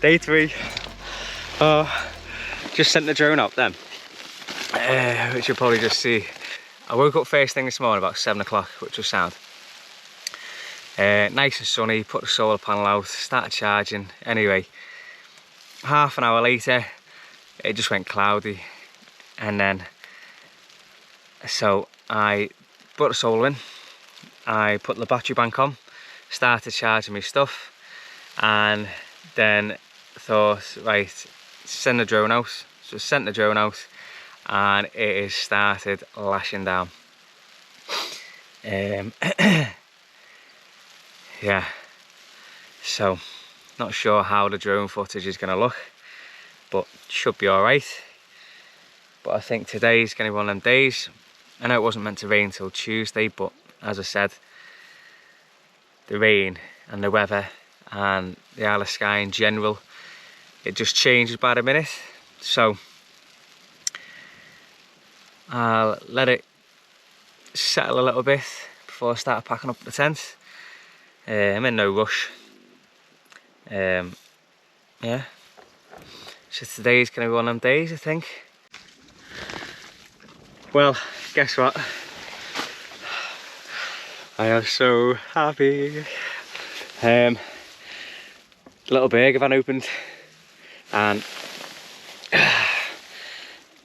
Day 3. Just sent the drone out then, which you'll probably just see. I woke up first thing this morning about 7 o'clock, which was sound. Nice and sunny, put the solar panel out, started charging. Anyway, half an hour later, it just went cloudy. And then, so I put the solar in, I put the battery bank on, started charging my stuff, and then thought, right, send the drone out. So sent the drone out, and it has started lashing down. Yeah, so not sure how the drone footage is going to look, but should be all right. But I think today's going to be one of them days. I know it wasn't meant to rain till Tuesday, but as I said, the rain and the weather and the Isle of Skye in general, it just changes by the minute. So I'll let it settle a little bit before I start packing up the tent. I'm in no rush. Yeah, so today's gonna be one of them days, I think. Well, guess what? I am so happy. Little burger van opened, and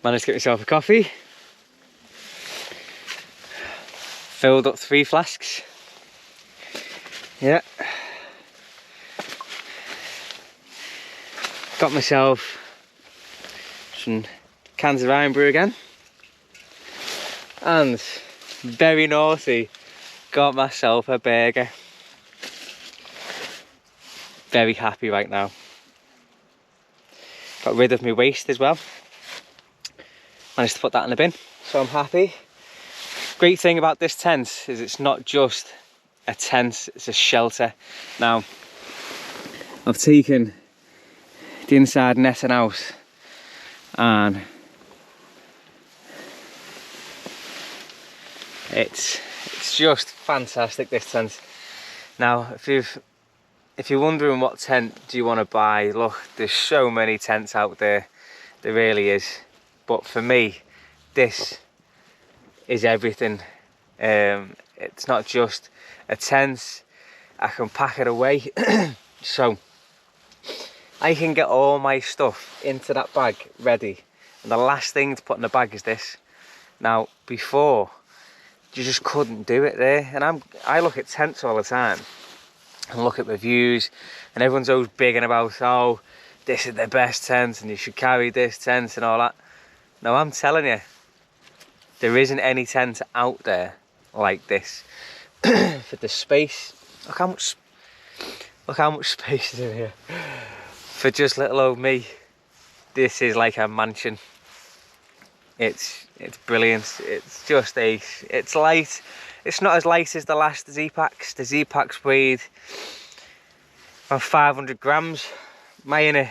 managed to get myself a coffee. Filled up 3 flasks. Yeah. Got myself some cans of iron brew again. And very naughty, got myself a burger. Very happy right now. Got rid of my waste as well. Managed to put that in the bin, so I'm happy. Great thing about this tent is it's not just a tent, it's a shelter. Now, I've taken the inside netting out, and it's just fantastic, this tent. Now, if you're wondering what tent do you want to buy, look, there's so many tents out there, there really is. But for me, this is everything. It's not just a tent, I can pack it away. So I can get all my stuff into that bag ready, and the last thing to put in the bag is this. Now, before, you just couldn't do it there, and I look at tents all the time and look at reviews, and everyone's always bigging about, oh, this is the best tent and you should carry this tent and all that. Now, I'm telling you, there isn't any tent out there like this. For the space, look how much space is in here. For just little old me, this is like a mansion. It's brilliant. It's just ace. It's light. It's not as light as the last Z-Packs. The Z-Packs weighed around 500 grams. My inner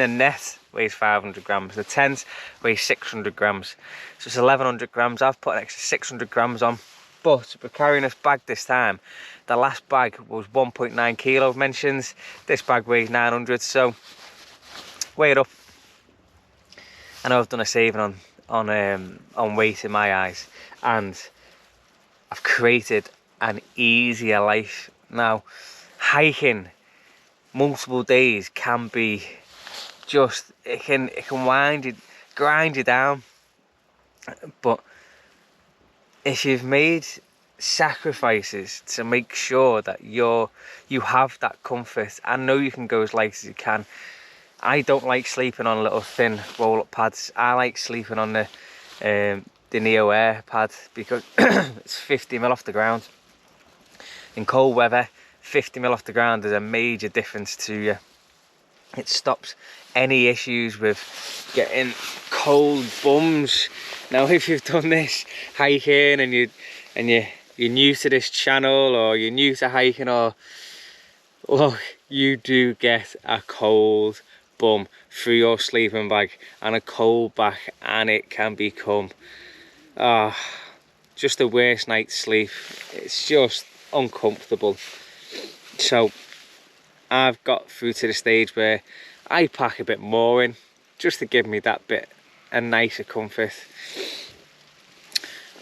net weighs 500 grams. The tent weighs 600 grams. So it's 1100 grams. I've put an extra 600 grams on. But we're carrying this bag this time. The last bag was 1.9 kilo mentions. This bag weighs 900, so weigh it up. I know I've done a saving on weight in my eyes, and I've created an easier life. Now, hiking multiple days can be just, it can grind you down. But if you've made sacrifices to make sure that you have that comfort, I know you can go as light as you can. I don't like sleeping on little thin roll-up pads. I like sleeping on the Neo Air pad, because it's 50mm off the ground. In cold weather, 50mm off the ground is a major difference to you. It stops any issues with getting cold bums. Now, if you've done this hiking and you're new to this channel, or you're new to hiking, or look, you do get a cold bum through your sleeping bag and a cold back, and it can become just the worst night's sleep. It's just uncomfortable. So I've got through to the stage where I pack a bit more in just to give me that bit a nicer comfort.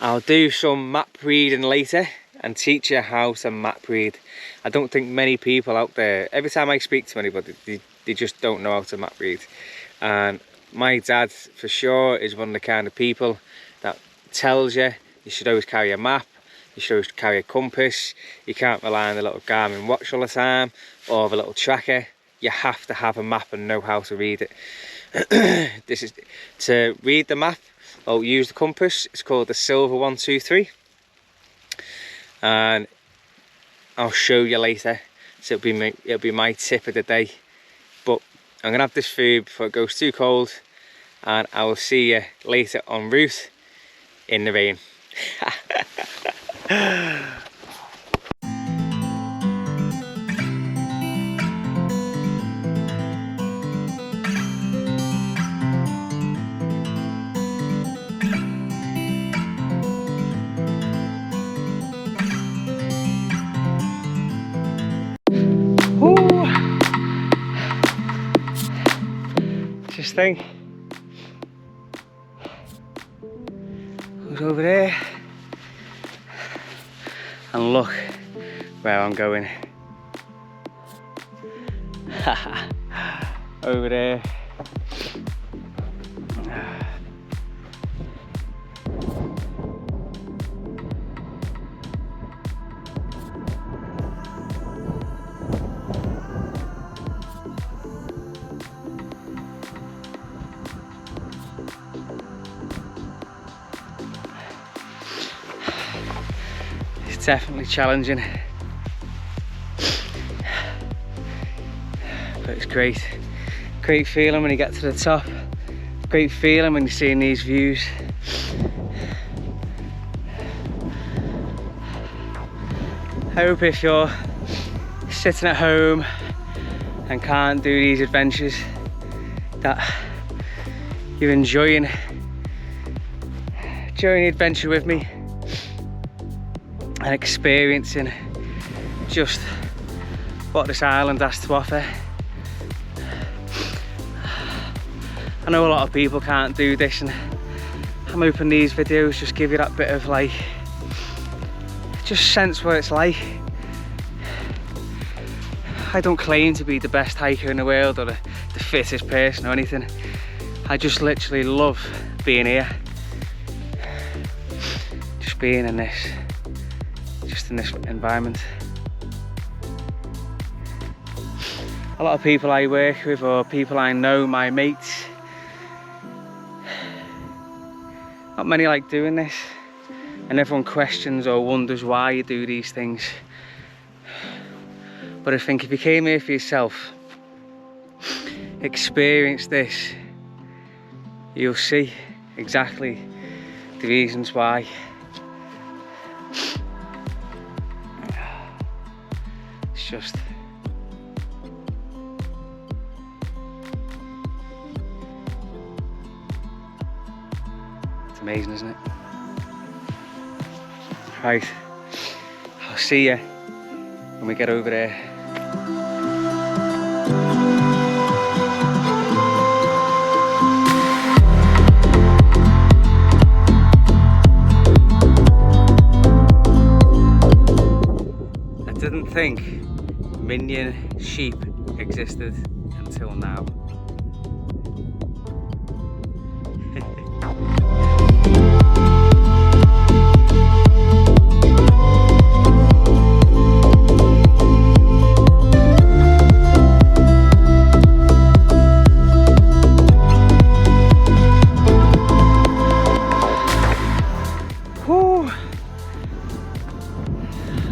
I'll do some map reading later and teach you how to map read. I don't think many people out there, every time I speak to anybody, they just don't know how to map read. And my dad for sure is one of the kind of people that tells you should always carry a map, you should always carry a compass, you can't rely on the little Garmin watch all the time or the little tracker. You have to have a map and know how to read it. This is to read the map or use the compass. It's called the Silver 123, and I'll show you later. So it'll be my tip of the day. But I'm gonna have this food before it goes too cold, and I will see you later en route in the rain. Just think, who's over there? And look where I'm going. Over there. It's definitely challenging, but it's great. Great feeling when you get to the top. Great feeling when you're seeing these views. I hope if you're sitting at home and can't do these adventures, that you're enjoying the adventure with me and experiencing just what this island has to offer. I know a lot of people can't do this, and I'm hoping these videos just give you that bit of like, just sense what it's like. I don't claim to be the best hiker in the world or the fittest person or anything. I just literally love being here. Just being in this, just in this environment. A lot of people I work with or people I know, my mates, not many like doing this, and everyone questions or wonders why you do these things. But I think if you came here for yourself, experience this, you'll see exactly the reasons why. It's just, it's amazing, isn't it? Right, I'll see you when we get over there. I didn't think minion sheep existed until now.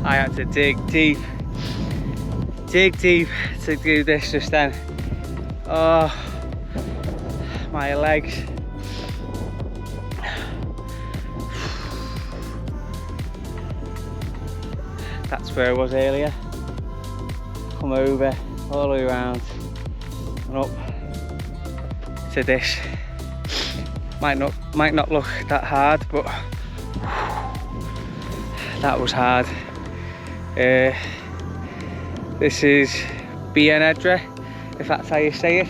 I had to dig deep to do this just then. Oh, my legs. That's where I was earlier. Come over all the way around and up to this. Might not look that hard, but that was hard. This is Bien Edra, if that's how you say it.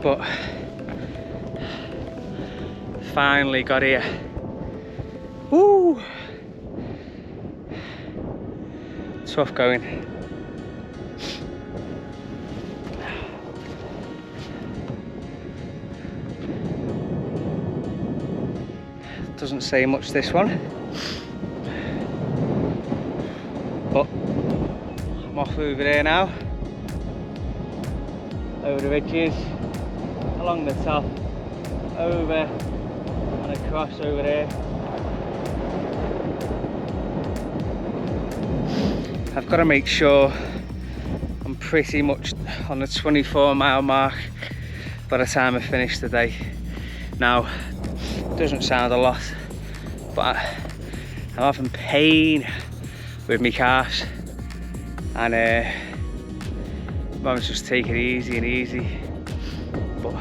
but finally got here. Woo! Tough going. Doesn't say much, this one, but I'm off over there now, over the ridges, along the top, over and across over there. I've got to make sure I'm pretty much on the 24-mile mark by the time I finish today. Now, doesn't sound a lot, but I'm having pain with my calves, and Mum's just take it easy and easy. But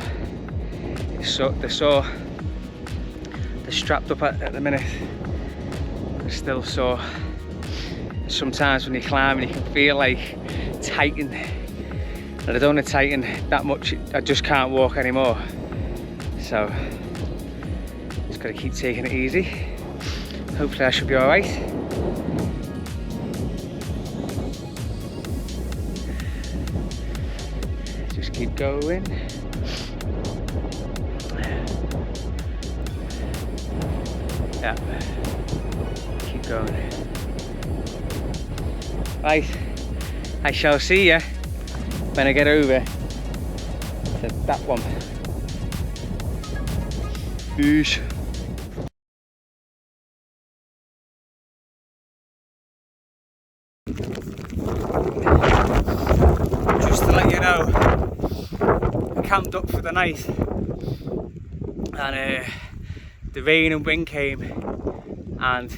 they're strapped up at the minute. They're still sore. Sometimes when you're climbing, you can feel like tighten, and I don't want to tighten that much. I just can't walk anymore. So just got to keep taking it easy. Hopefully I should be all right. Just keep going. Yeah, keep going. Right, I shall see you when I get over to that one. Peace. Just to let you know, I camped up for the night, and the rain and wind came, and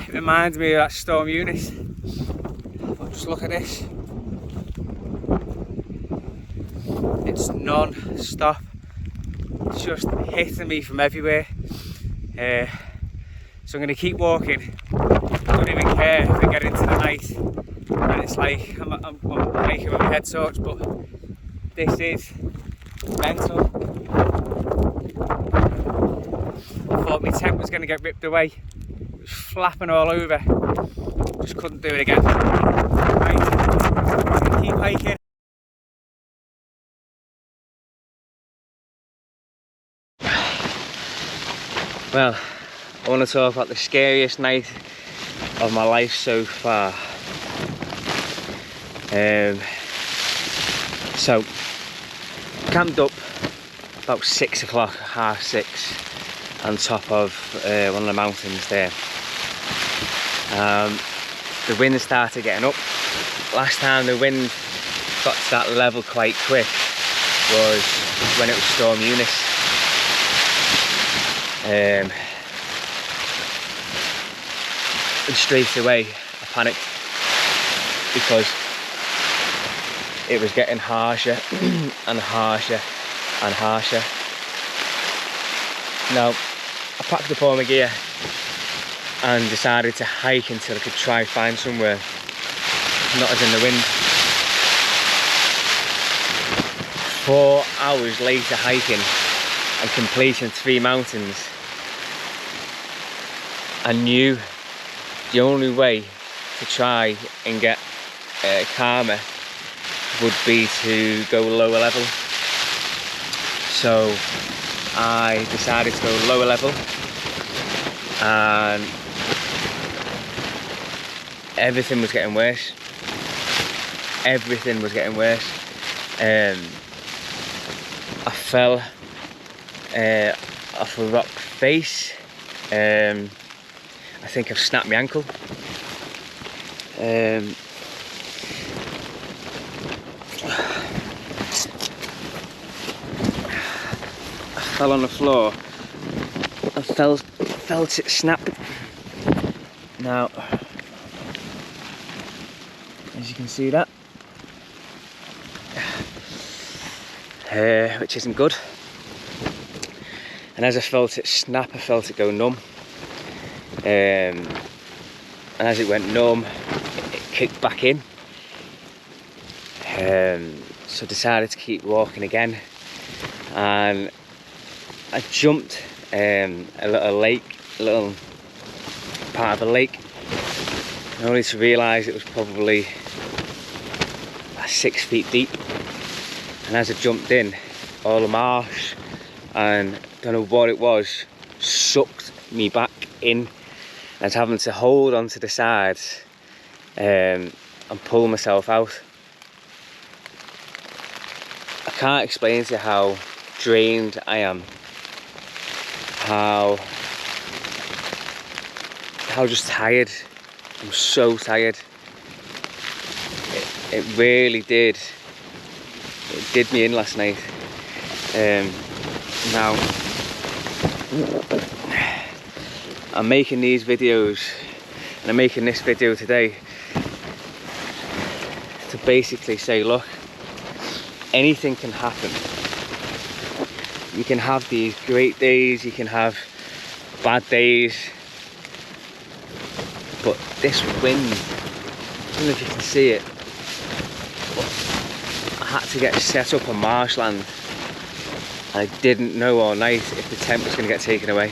it reminds me of that Storm Eunice. But just look at this. It's non-stop. It's just hitting me from everywhere. So I'm going to keep walking. I don't even care if I get into the night and it's like I'm making with my head torch, but this is mental. I thought my tent was going to get ripped away. It was flapping all over. Just couldn't do it again. Right, I'm going to keep hiking. Well, I want to talk about the scariest night of my life so far. So, camped up about 6 o'clock, 6:30, on top of one of the mountains there. The wind started getting up. Last time the wind got to that level quite quick was when it was Storm Eunice. And straight away I panicked because it was getting harsher and harsher and harsher. Now, I packed up all my gear and decided to hike until I could try find somewhere not as in the wind. 4 hours later hiking and completing 3 mountains, I knew the only way to try and get calmer would be to go lower level. So I decided to go lower level, and everything was getting worse. Everything was getting worse. I fell off a rock face. I think I've snapped my ankle. I fell on the floor. I felt it snap. Now, as you can see that, which isn't good. And as I felt it snap, I felt it go numb. And as it went numb, it kicked back in. So I decided to keep walking again, and I jumped a little part of a lake, only to realise it was probably 6 feet deep. And as I jumped in, all the marsh and don't know what it was sucked me back in. I was having to hold onto the sides and pull myself out. I can't explain to you how drained I am, how just tired. I'm so tired. It really did. It did me in last night. Now I'm making these videos, and I'm making this video today to basically say, look, anything can happen. You can have these great days, you can have bad days, but this wind, I don't know if you can see it, but I had to get set up on marshland, and I didn't know all night if the tent was going to get taken away.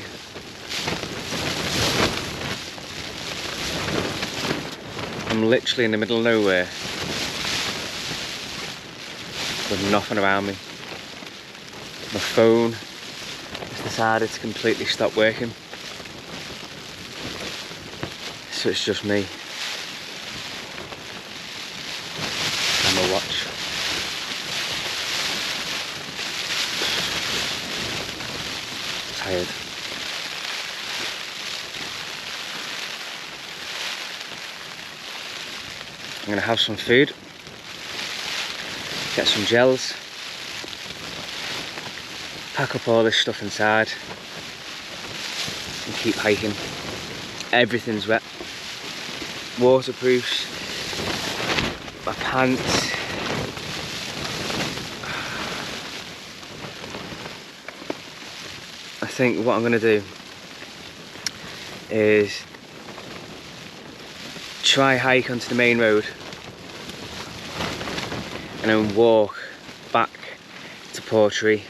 I'm literally in the middle of nowhere with nothing around me. My phone has decided to completely stop working, so it's just me and my watch. Tired. I'm gonna have some food, get some gels, pack up all this stuff inside and keep hiking. Everything's wet, waterproofs, my pants. I think what I'm gonna do is try hike onto the main road and then walk back to Portree.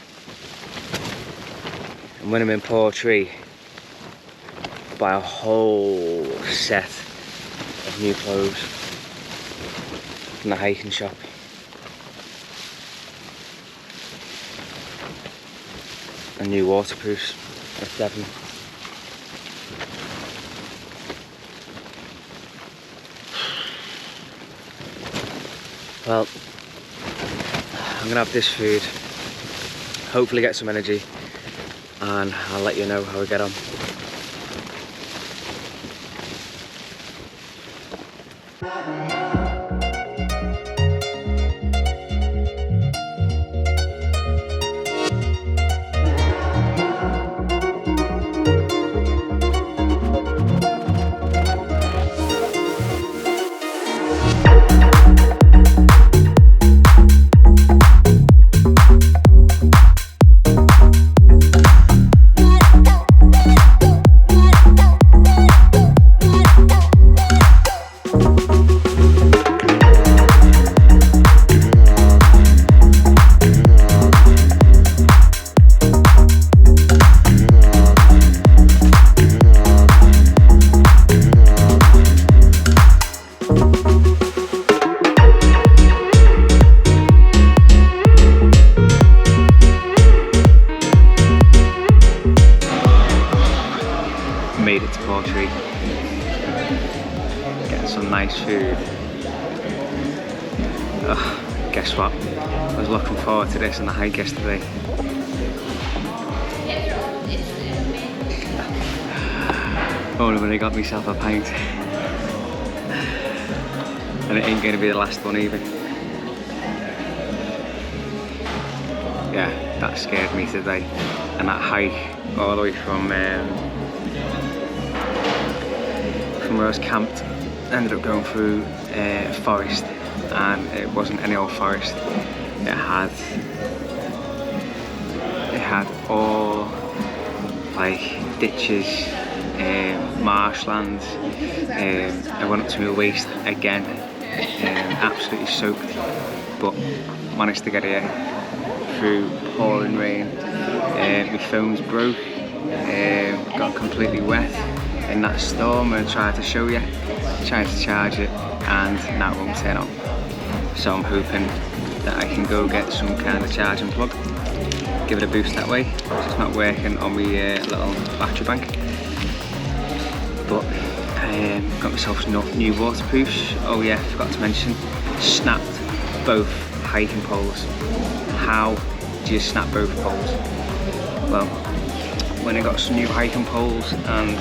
And when I'm in Portree, buy a whole set of new clothes from the hiking shop. And new waterproofs of Devon. Well, I'm gonna have this food, hopefully get some energy, and I'll let you know how we get on. Made it to Portree, getting some nice food. Guess what? I was looking forward to this on the hike yesterday. Only when I got myself a pint. And it ain't going to be the last one either. Yeah, that scared me today. And that hike all the way from where I was camped, ended up going through forest, and it wasn't any old forest. It had all like ditches, marshlands. I went up to my waist again, absolutely soaked. but managed to get here through pouring rain. My phone's broke, got completely wet in that storm, and tried to show you, tried to charge it, and now it won't turn on. So I'm hoping that I can go get some kind of charging plug, give it a boost that way. It's not working on my little battery bank. But got myself new waterproofs. Oh yeah, forgot to mention, snapped both hiking poles. How do you snap both poles? Well, when I got some new hiking poles, and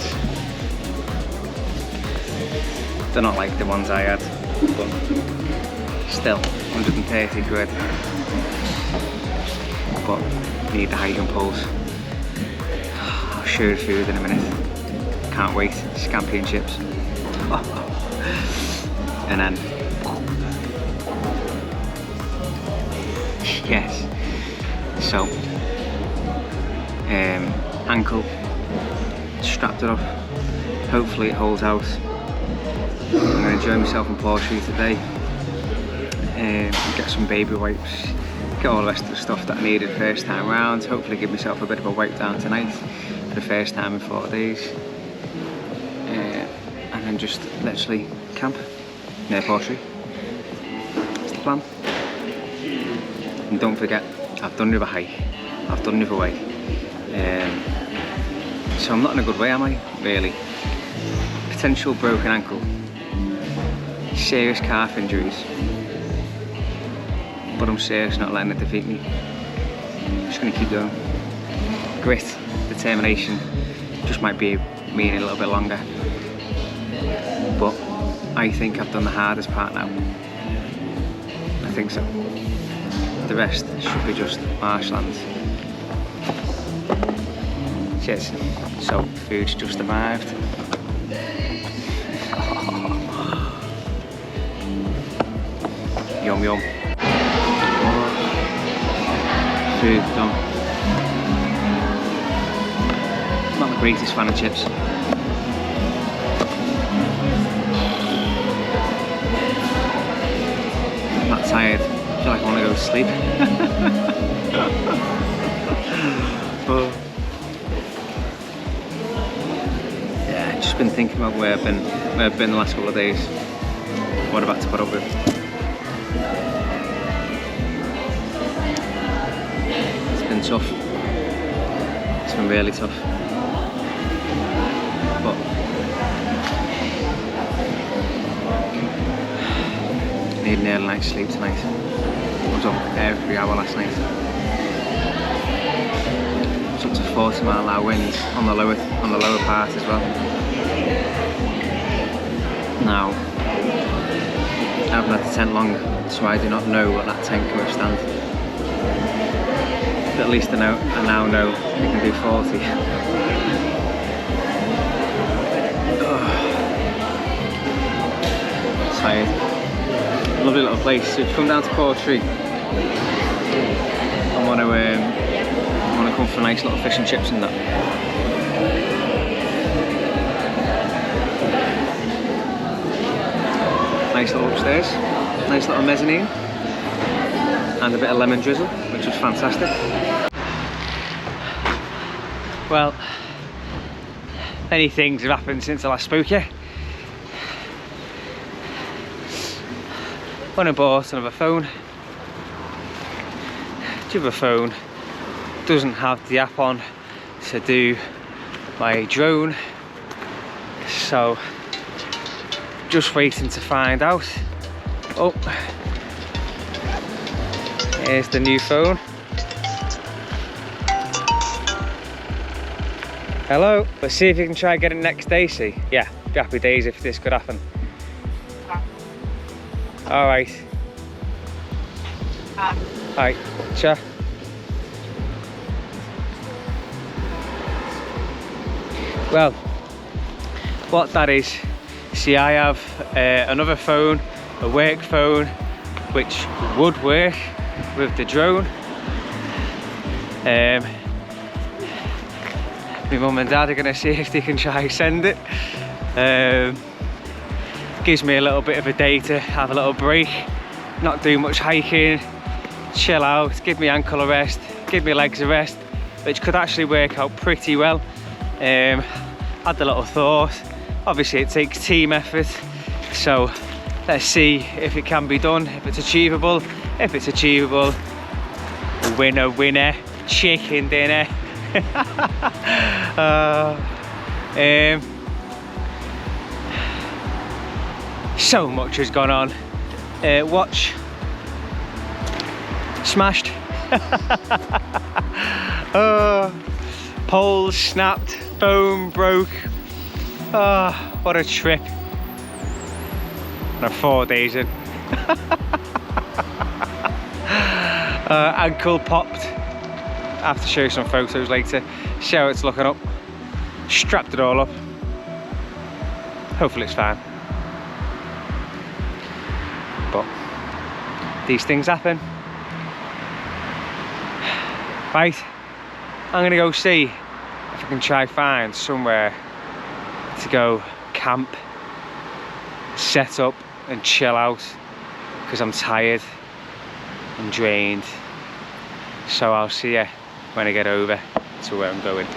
they're not like the ones I had, but still 130 quid. But need the hiking poles. I'll show you the food in a minute. Can't wait. Scampi and chips. And then yes. So ankle, strapped it up. Hopefully it holds out. I'm going to enjoy myself in Portugal today. Get some baby wipes, get all the rest of the stuff that I needed first time round. Hopefully give myself a bit of a wipe down tonight for the first time in 4 days. And then just literally camp near Portugal. That's the plan. And don't forget, I've done the other hike, I've done the other way. So I'm not in a good way, am I? Really. Potential broken ankle, serious calf injuries, but I'm serious not letting it defeat me. I'm just going to keep going. Grit, determination, just might be meaning a little bit longer, but I think I've done the hardest part now. I think so. The rest should be just marshlands. Cheers. So, food's just arrived. Yum yum. Food done. Not the greatest fan of chips. I'm not tired. I feel like I want to go to sleep. Yeah, just been thinking about where I've been the last couple of days. What I'm about to put up with. Tough. It's been really tough. But I need an early night's sleep tonight. I was up every hour last night. It's up to 40-mile-an-hour winds on the lower part as well. Now, I haven't had the tent long, so I do not know what that tent can withstand. But at least I now know it can do 40. Tired. Lovely little place. So if you come down to Portree, I want to come for a nice little fish and chips and that. Nice little upstairs, nice little mezzanine, and a bit of lemon drizzle, which was fantastic. Well, many things have happened since I last spoke here. When I bought another phone, the other phone doesn't have the app on to do my drone, so just waiting to find out. Oh, here's the new phone. Hello, let's see if you can try getting next day, see? Yeah, be happy days if this could happen. Alright. Alright, ciao. Well, what that is, see, I have another phone, a work phone, which would work with the drone. My mum and dad are going to see if they can try send it. Gives me a little bit of a day to have a little break not do much hiking, chill out, give my ankle a rest, give my legs a rest, which could actually work out pretty well. Had the little thought, obviously it takes team effort, so let's see if it can be done, if it's achievable. If it's achievable, winner winner, chicken dinner. So much has gone on. Watch smashed. Poles snapped, foam broke. What a trip. And 4 days in. Ankle popped. I have to show you some photos later. See how it's looking up. Strapped it all up. Hopefully it's fine. But these things happen. Right, I'm gonna go see if I can try find somewhere to go camp, set up and chill out, because I'm tired and drained. So I'll see you when I get over to where I'm going.